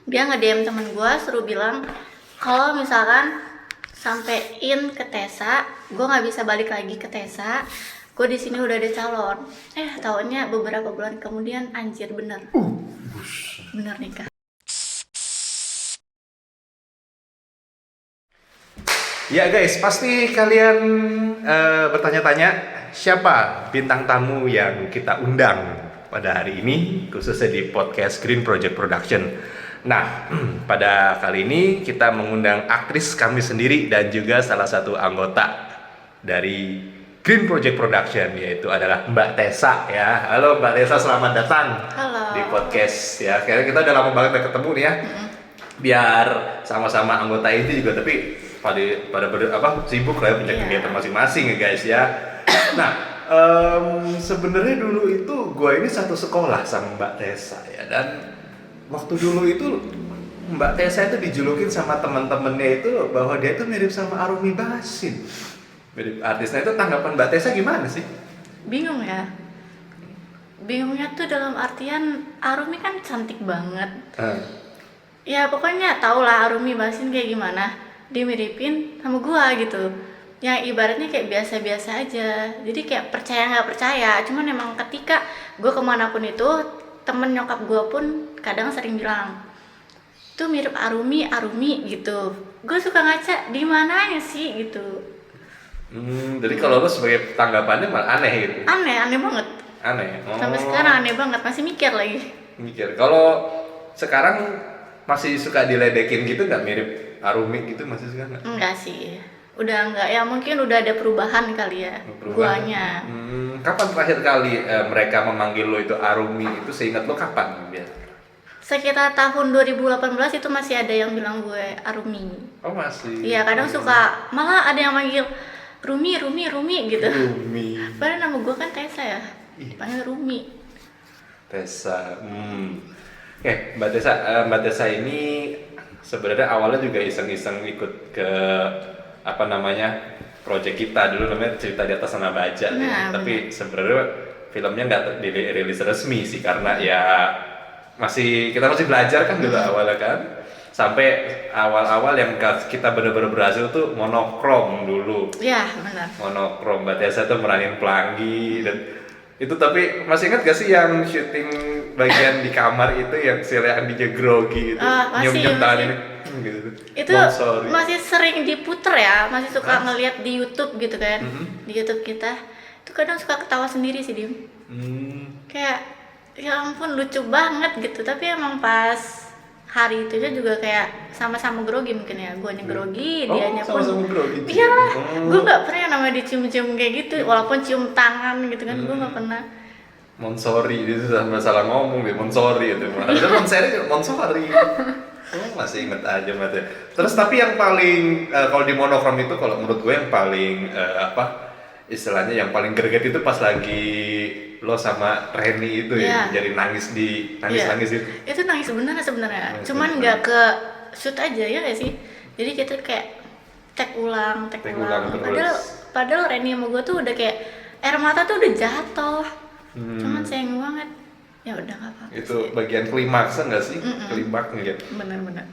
Dia nge-DM temen gue suruh bilang kalau misalkan sampein ke Tesa, gue nggak bisa balik lagi ke Tesa. Gue di sini udah ada calon. Taunya beberapa bulan kemudian anjir bener nikah. Ya guys, pasti kalian bertanya-tanya siapa bintang tamu yang kita undang pada hari ini, khususnya di podcast Green Project Production. Nah, pada kali ini kita mengundang aktris kami sendiri dan juga salah satu anggota dari Green Project Production, yaitu adalah Mbak Tessa ya. Halo Mbak Tessa, selamat datang Halo. di podcast ya. Kayaknya kita udah lama banget gak ketemu nih ya. Biar sama-sama anggota itu juga, tapi pada sibuk lah ya, punya kegiatan masing-masing ya guys ya. Nah, sebenarnya dulu itu gue ini satu sekolah sama Mbak Tessa ya, dan waktu dulu itu Mbak Tessa itu dijulukin sama teman-temannya itu bahwa dia itu mirip sama Arumi Basin, mirip artisnya. Itu tanggapan Mbak Tessa gimana sih? Bingung ya. Bingungnya tuh dalam artian Arumi kan cantik banget. Ya pokoknya tau lah Arumi Basin kayak gimana. Dimiripin sama gua gitu. Yang ibaratnya kayak biasa-biasa aja. Jadi kayak percaya nggak percaya. Cuman emang ketika gua kemanapun itu, temen nyokap gua pun kadang sering bilang tuh mirip Arumi gitu. Gue suka ngaca di mananya sih gitu. Jadi kalau lo sebagai tanggapannya malah aneh gitu? Aneh banget. Aneh. Sampai sekarang aneh banget, masih mikir lagi. Mikir. Kalau sekarang masih suka diledekin gitu, nggak mirip Arumi gitu, masih suka nggak? Enggak sih, udah enggak ya, mungkin udah ada perubahan kali ya. Guanya. Kapan terakhir kali mereka memanggil lo itu Arumi itu, seingat lo kapan? Sekitar tahun 2018 itu masih ada yang bilang gue Arumi. Oh masih? Iya, kadang suka, malah ada yang manggil Rumi gitu. Rumi. Padahal nama gue kan Tessa ya, panggil Rumi. Tessa. Mbak Tessa ini sebenarnya awalnya juga iseng-iseng ikut ke project kita dulu, namanya Cerita di Atas Sana Baja. Tapi sebenarnya filmnya nggak dirilis resmi sih, karena ya kita masih belajar kan dulu awalnya kan. Sampai awal-awal yang kita bener-bener berhasil tuh monokrom dulu. Iya benar. Monokrom, Mbak Tessa tuh meranin pelangi dan itu. Tapi masih ingat gak sih yang syuting bagian di kamar itu yang si Leandinya grogi itu, nyium tangan ini gitu. Itu masih sering diputer ya, masih suka ngeliat di YouTube gitu kan. Di YouTube kita itu kadang suka ketawa sendiri sih Dim. Kayak ya ampun lucu banget gitu. Tapi emang pas hari itu juga kayak sama-sama grogi mungkin ya. Guanya grogi, dianya pun sama-sama grogi. Iyalah, gue nggak pernah yang namanya dicium-cium kayak gitu. Walaupun cium tangan gitu kan, gue nggak pernah. Monsori, itu sudah salah ngomong deh, Monsori itu. Ada Monsori. Masih inget aja Mbak. Terus tapi yang paling kalau di monokrom itu, kalau menurut gue yang paling istilahnya yang paling greget itu pas lagi lo sama Reni itu ya, jadi nangis itu. Itu nangis sebenarnya. Cuman nggak ke shoot aja ya nggak sih. Jadi kita kayak cek ulang. Padahal Reni sama gue tuh udah kayak air mata tuh udah jatuh. Cuman sayang banget. Ya udah nggak apa-apa. Itu bagian klimaksnya nggak sih? Klimaksnya gitu. Benar.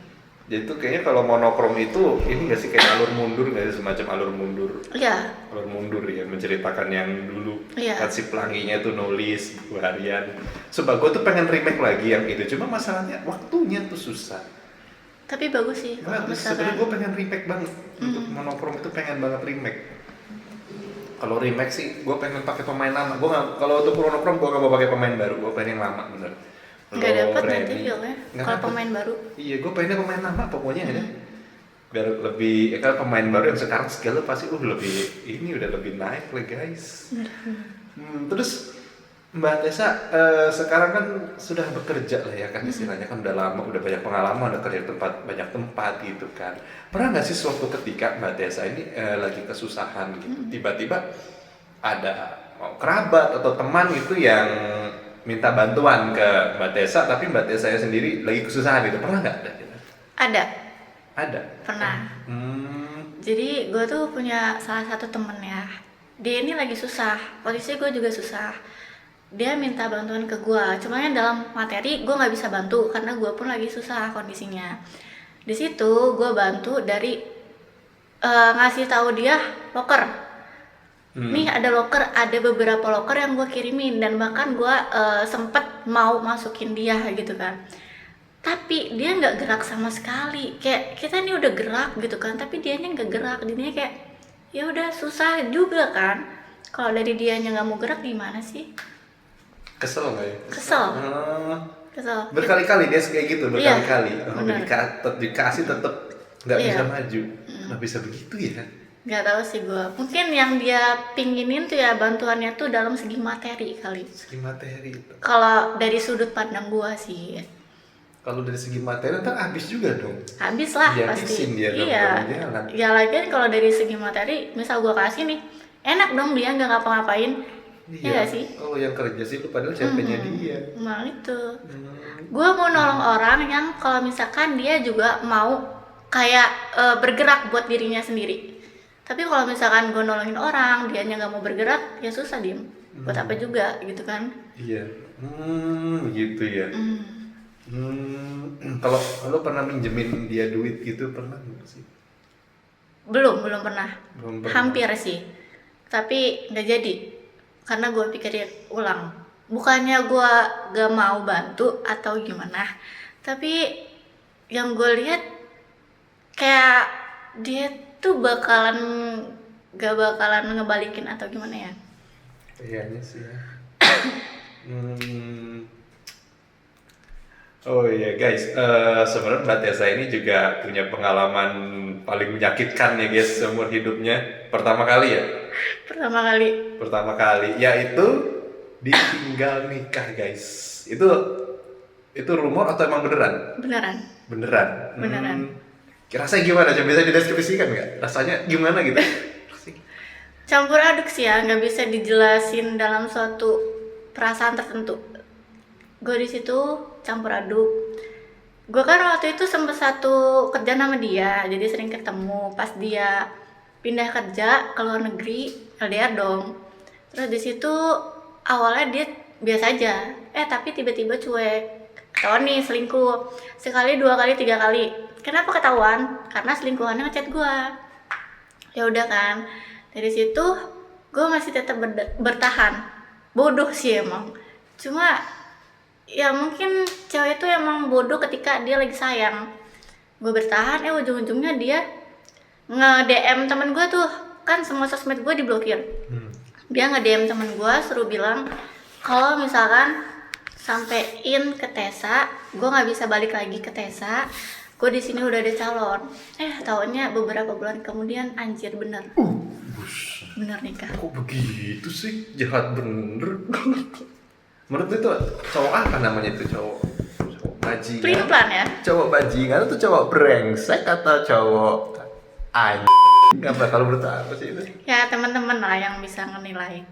Jadi itu kayaknya kalau monokrom itu ini nggak sih, kayak alur mundur nggak sih, semacam alur mundur? Iya. Alur mundur ya, menceritakan yang dulu. Kan si pelanginya tuh nulis buku harian. Sumpah gue tuh pengen remake lagi yang itu, cuma masalahnya waktunya tuh susah. Tapi bagus sih. Sebenarnya gue pengen remake banget untuk monokrom itu, pengen banget remake. Kalau remake sih, gue pengen pakai pemain lama. Kalau untuk monokrom gue nggak mau pakai pemain baru, gue pengen yang lama bener. Nggak dapat nanti feelnya kalau pemain baru. Iya, gue pengennya pemain lama pokoknya ya. Biar lebih, kalau pemain baru yang sekarang skill pasti lebih, ini udah lebih naik lah guys. Terus Mbak Tessa sekarang kan sudah bekerja lah ya kan, istilahnya kan udah lama, udah banyak pengalaman, udah kerja banyak tempat gitu kan. Pernah nggak sih suatu ketika Mbak Tessa ini lagi kesusahan gitu, tiba-tiba ada kerabat atau teman gitu yang minta bantuan ke Mbak Tessa, tapi Mbak Tessa sendiri lagi kesusahan gitu, pernah nggak? Ada? Pernah. Jadi gue tuh punya salah satu temen ya, dia ini lagi susah, posisi gue juga susah. dia minta bantuan ke gue, cuman dalam materi gue nggak bisa bantu karena gue pun lagi susah kondisinya. Di situ gue bantu dari ngasih tahu dia loker. Nih ada loker, ada beberapa loker yang gue kirimin, dan bahkan gue sempet mau masukin dia gitu kan. Tapi dia nggak gerak sama sekali, kayak kita nih udah gerak gitu kan, tapi dianya nggak gerak. Jadinya kayak ya udah susah juga kan. Kalau dari dianya nggak mau gerak gimana sih? Kesel nggak ya? Kesel. Berkali-kali dia kayak gitu, berkali-kali. Iya, Dikasih tetap nggak Iya. bisa maju. Nggak bisa begitu ya? Nggak tahu sih gue. Mungkin yang dia pinginin tuh ya bantuannya tuh dalam segi materi kali. Segi materi itu. Kalau dari sudut pandang gue sih. Kalau dari segi materi ntar habis juga dong. Habis lah Dia pasti. habisin dia dong, Iya. baru jalan. Ya lagian kalau dari segi materi, misal gue kasih nih, enak dong dia nggak ngapa-ngapain. Iya nggak sih? Kalau yang kerja sih lu padahal capeknya dia. Nah itu. Gue mau nolong orang yang kalau misalkan dia juga mau kayak bergerak buat dirinya sendiri. Tapi kalau misalkan gue nolongin orang, dianya nggak mau bergerak, ya susah diem. Buat apa juga gitu kan? Iya. Gitu ya. Kalau lo pernah minjemin dia duit gitu pernah nggak sih? Belum pernah. Belum pernah. Hampir sih. Tapi nggak jadi. Karena gue pikirin ulang. Bukannya gue gak mau bantu atau gimana. Tapi yang gue lihat kayak dia tuh gak bakalan ngebalikin atau gimana ya. Kayaknya sih ya. Oh iya guys, sebenarnya Mbak Tessa ini juga punya pengalaman paling menyakitkan ya guys seumur hidupnya. Pertama kali ya? Pertama kali, yaitu ditinggal nikah guys. Itu rumor atau emang beneran? Beneran. Rasanya gimana? Coba bisa dideskripsikan nggak? Rasanya gimana gitu? Campur aduk sih ya, nggak bisa dijelasin dalam suatu perasaan tertentu. Gue di situ campur aduk. Gue kan waktu itu sempet satu kerja sama dia, jadi sering ketemu. Pas dia pindah kerja ke luar negeri, LDR dong. Terus di situ awalnya dia biasa aja, tapi tiba-tiba cuek. Ketahuan nih selingkuh. Sekali, 2 kali, 3 kali. Kenapa ketahuan? Karena selingkuhannya ngechat gue. Ya udah kan. Dari situ gue masih tetap bertahan. Bodoh sih emang. Cuma ya mungkin cewek itu emang bodoh ketika dia lagi sayang. Gue bertahan, ujung-ujungnya dia nge-DM temen gue tuh. Kan semua sosmed gue diblokir. Dia nge-DM temen gue suruh bilang kalau misalkan sampein ke Tessa, gue nggak bisa balik lagi ke Tessa. Gue di sini udah ada calon. Taunya beberapa bulan kemudian anjir bener nikah. Kok begitu sih? Jahat bener. Menurut lu itu cowok apa namanya itu cowok bajingan? Pelin-pelan ya. Cowok bajingan itu cowok brengsek atau cowok anjing? Apa kalau menurut apa sih itu? Ya teman-teman lah yang bisa menilai.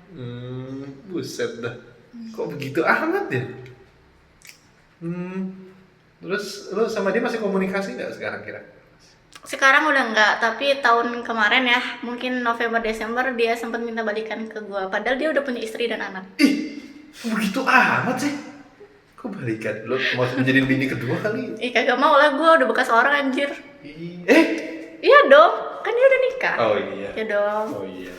Buset dah. Kok begitu amat ya? Terus lu sama dia masih komunikasi nggak sekarang kira? Sekarang udah enggak, tapi tahun kemarin ya, mungkin November Desember dia sempat minta balikan ke gua. Padahal dia udah punya istri dan anak. Ih, begitu amat sih? Kok balikan? Lu mau menjadi bini kedua kali? Kagak mau lah, gua udah bekas orang anjir. Iya dong, kan dia udah nikah. Oh iya. Ya dong. Oh iya.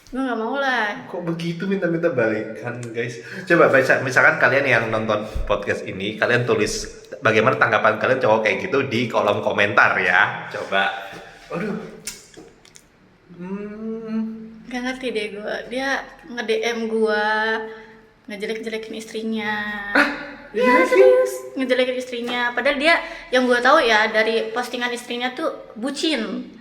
Gue nggak mau lah. Kok begitu minta-minta balikan guys? Coba baca, misalkan kalian yang nonton podcast ini, kalian tulis bagaimana tanggapan kalian cowok kayak gitu di kolom komentar ya. Coba. Aduh. Gak ngerti deh gue. Dia nge-DM gue, ngejelek-jelekin istrinya. Iya serius, ngejelekin istrinya. Padahal dia, yang gue tahu ya dari postingan istrinya tuh bucin,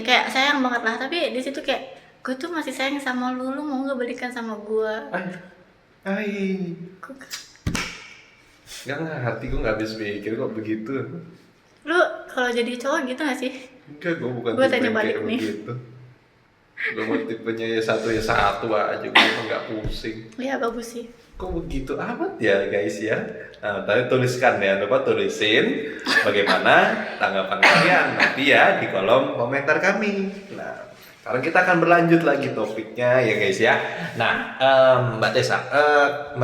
kayak sayang banget lah. Tapi di situ kayak gue tuh masih sayang sama lu mau nggak balikan sama gue? Gak ngerti, gue nggak habis pikir kok begitu. Lu kalau jadi cowok gitu nggak sih? Enggak, gue bukan Gua tipe tanya yang balik kayak nih. begitu. Gue mau tipenya ya satu aja, gue nggak pusing. Iya bagus sih. Kok begitu amat ya guys ya? Nah, tadi tuliskan ya, lupa tulisin bagaimana tanggapan kalian nanti ya di kolom komentar kami. Nah, Sekarang kita akan berlanjut lagi topiknya ya guys ya. Nah, Mbak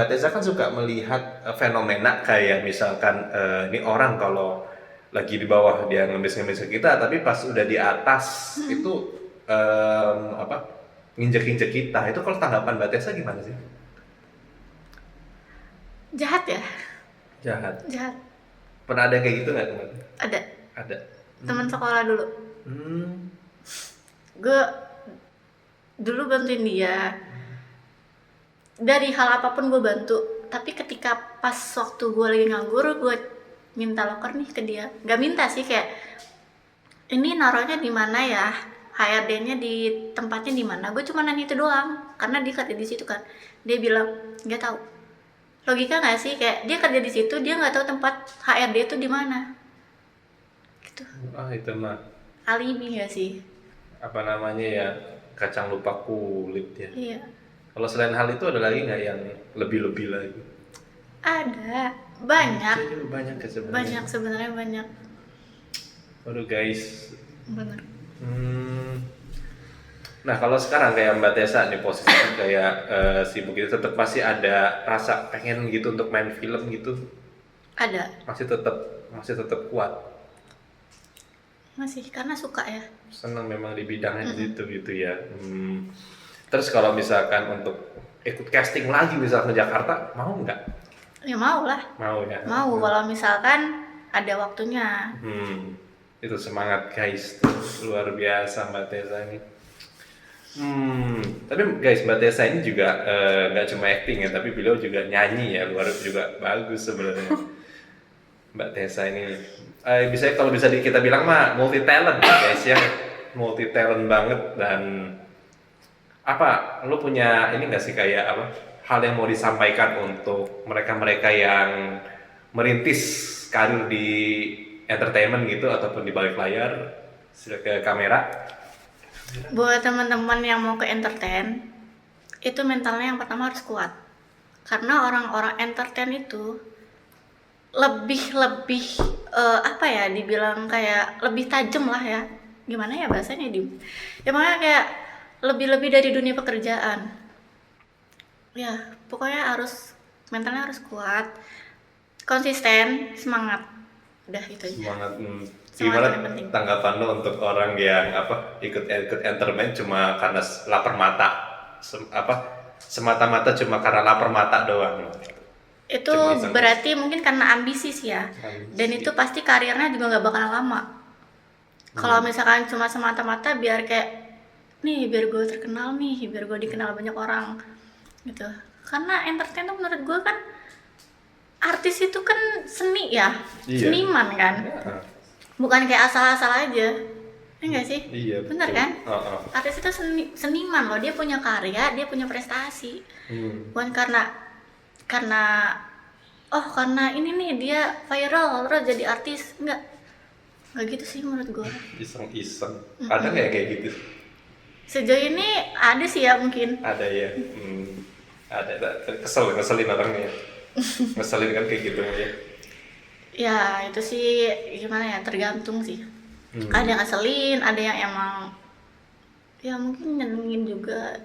Tessa kan suka melihat fenomena kayak misalkan ini orang kalau lagi di bawah dia ngemis-ngemis ke kita, tapi pas udah di atas itu apa nginjek-injek kita. Itu kalau tanggapan Mbak Tessa gimana sih? Jahat ya? Jahat. Jahat. Pernah ada kayak gitu nggak teman? Ada. Ada. Teman sekolah dulu. Gue dulu bantuin dia. Dari hal apapun gue bantu. Tapi ketika pas waktu gue lagi nganggur, gue minta loker nih ke dia. Gak minta sih, kayak ini naruhnya di mana ya? HRD-nya di tempatnya di mana? Gue cuma nanya itu doang. Karena dia kerja di situ kan. Dia bilang nggak tahu. Logika nggak sih, kayak dia kerja di situ, dia nggak tahu tempat HRD itu di mana. Gitu. Itu mah Alibi nggak sih? apa namanya ya, kacang lupa kulit ya. Iya. Kalau selain hal itu ada lagi nggak yang lebih-lebih lagi? Ada, banyak. Banyak ya sebenarnya. Banyak sebenarnya banyak. Waduh guys. Bener. Nah kalau sekarang kayak Mbak Tessa nih posisinya kayak sibuk gitu, tetap masih ada rasa pengen gitu untuk main film gitu? Ada. Masih tetap kuat. Masih karena suka ya. Senang memang di bidangnya gitu ya. Terus kalau misalkan untuk ikut casting lagi misalkan ke Jakarta, mau nggak? Ya mau lah. Mau ya. Mau kalau misalkan ada waktunya. Itu semangat guys, luar biasa Mbak Tessa ini. Tapi guys, Mbak Tessa ini juga nggak cuma acting ya, tapi beliau juga nyanyi ya, luar juga bagus sebenarnya. Mbak Tessa ini kalau bisa kita bilang mah multi talent guys ya, multi talent banget. Dan apa, lo punya ini nggak sih kayak apa hal yang mau disampaikan untuk mereka-mereka yang merintis karir di entertainment gitu ataupun di balik layar ke kamera? Buat teman-teman yang mau ke entertain, itu mentalnya yang pertama harus kuat. Karena orang-orang entertain itu lebih apa ya, dibilang kayak lebih tajam lah ya. Gimana ya bahasanya, ya makanya kayak lebih dari dunia pekerjaan. Ya, pokoknya mentalnya harus kuat, konsisten, semangat. Udah itu aja. Semangat. Semangat Gimana penting. tanggapan lo untuk orang yang ikut entertainment cuma karena lapar mata, semata-mata cuma karena lapar mata doang? Itu Cuma berarti mungkin karena ambisi sih ya. Dan itu pasti karirnya juga nggak bakalan lama. Kalau misalkan cuma semata-mata biar kayak nih, biar gue terkenal nih, biar gue dikenal banyak orang gitu. Karena entertain tuh menurut gue kan, artis itu kan seni ya, Iya. seniman kan, bukan kayak asal-asal aja. Enggak sih? Iya, Bener betul. kan? Artis itu seniman loh, dia punya karya, dia punya prestasi. Bukan karena ini nih dia viral terus jadi artis. Enggak gitu sih menurut gue. Iseng-iseng. Ada nggak kayak gitu? Sejauh ini ada sih ya, mungkin. Ada ya. Ada. Ngeselin orangnya. Ngeselin kan kayak gitu ya. Ya itu sih gimana ya, tergantung sih. Ada yang ngeselin, ada yang emang ya mungkin nyenengin juga.